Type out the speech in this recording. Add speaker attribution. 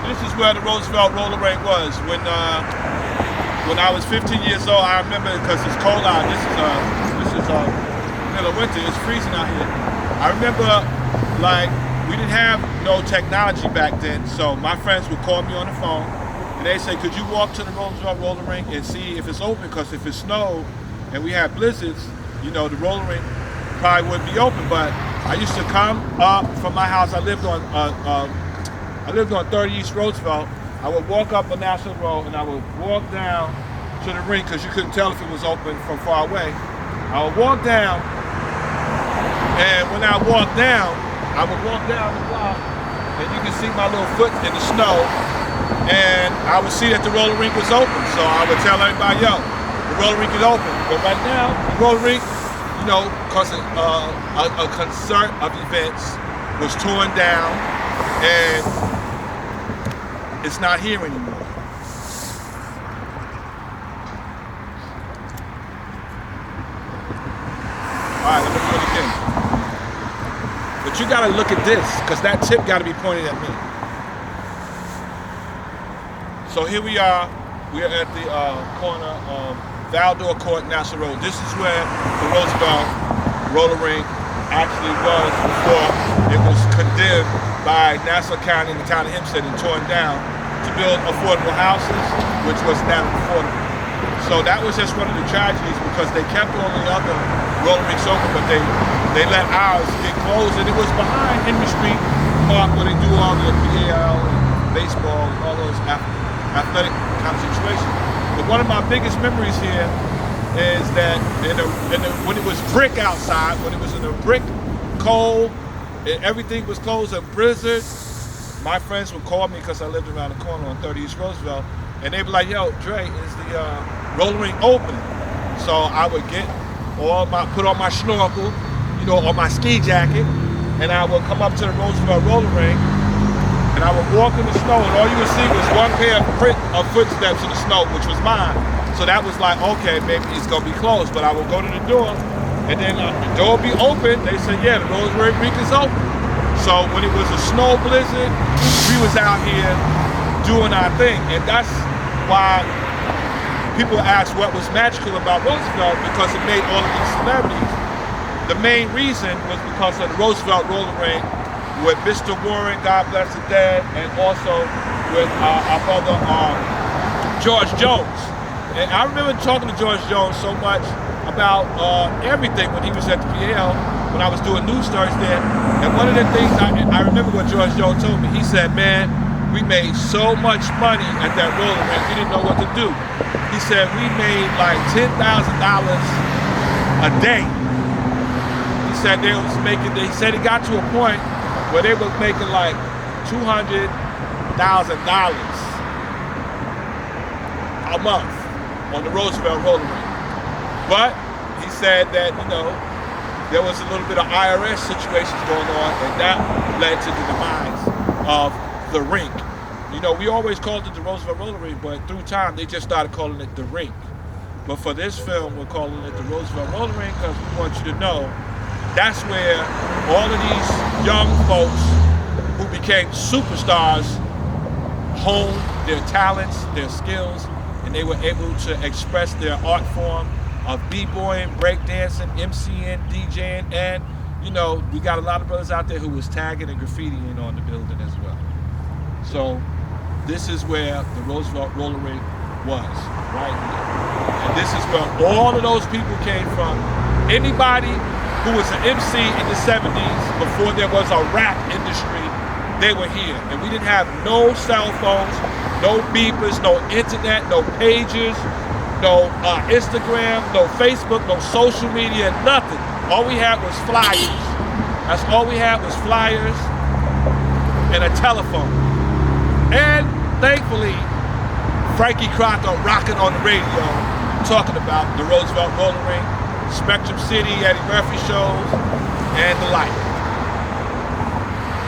Speaker 1: this is where the Roosevelt Roller rink was. When I was 15 years old, I remember, because it's cold out. This is middle of winter. It's freezing out here. I remember, like, we didn't have no technology back then, so my friends would call me on the phone, and they say, could you walk to the Roosevelt Roller rink and see if it's open? Because if it snowed and we had blizzards, you know, the roller rink probably wouldn't be open. But I used to come up from my house. I lived on 30 East Roosevelt. I would walk up on Nassau Road, and I would walk down to the rink, because you couldn't tell if it was open from far away. I would walk down, and when I walked down, I would walk down the block, and you can see my little foot in the snow, and I would see that the roller rink was open. So I would tell everybody, yo, the roller rink is open. But right now, the roller rink, you know, because a concert of events was torn down, and it's not here anymore. All right, let me do it again. But you gotta look at this, because that tip gotta be pointed at me. So here we are. We're at the corner of Valdor Court, Nassau Road. This is where the Roosevelt Roller rink actually was before it was condemned by Nassau County and the town of Hempstead and torn down to build affordable houses, which was not affordable. So that was just one of the tragedies, because they kept all the other roller rinks open, but they let ours get closed, and it was behind Henry Street Park, where they do all the PAL and baseball and all those athletic kind of situations. But one of my biggest memories here is that when it was brick outside, when it was in a brick cold, and everything was closed, a blizzard, my friends would call me, because I lived around the corner on 30 East Roosevelt, and they'd be like, yo, Dre, is the roller rink open? So I would put on my snorkel, you know, or my ski jacket, and I would come up to the Roosevelt Roller rink, and I would walk in the snow, and all you would see was one pair of footsteps in the snow, which was mine. So that was like, okay, maybe it's gonna be closed. But I would go to the door, and then the door would be open. They said, yeah, the Roosevelt rink is open. So when it was a snow blizzard, we was out here doing our thing. And that's why people ask what was magical about Roosevelt, because it made all of these celebrities. The main reason was because of the Roosevelt Roller rink with Mr. Warren, God bless the dead, and also with our brother George Jones. And I remember talking to George Jones so much about everything when he was at the PL, when I was doing news stories there. And one of the things I remember what George Jones told me, he said, man, we made so much money at that roller rink, we didn't know what to do. He said we made like $10,000 a day. He said he said it got to a point where they were making like $200,000 a month on the Roosevelt Roller rink. But he said that, you know, there was a little bit of IRS situations going on, and that led to the demise of the rink. You know, we always called it the Roosevelt Roller rink, but through time they just started calling it the rink. But for this film, we're calling it the Roosevelt Roller rink, because we want you to know that's where all of these young folks who became superstars honed their talents, their skills, and they were able to express their art form of b-boying, breakdancing, MCing, DJing, and, you know, we got a lot of brothers out there who was tagging and graffitiing on the building as well. So this is where the Roosevelt Roller rink was, right here. And this is where all of those people came from. Anybody who was an MC in the 70s, before there was a rap industry, they were here. And we didn't have no cell phones, no beepers, no internet, no pages, no Instagram, no Facebook, no social media, nothing. All we had was flyers. That's all we had was flyers and a telephone. And thankfully, Frankie Crocker rocking on the radio, talking about the Roosevelt Roller rink, Spectrum City, Eddie Murphy shows, and the like.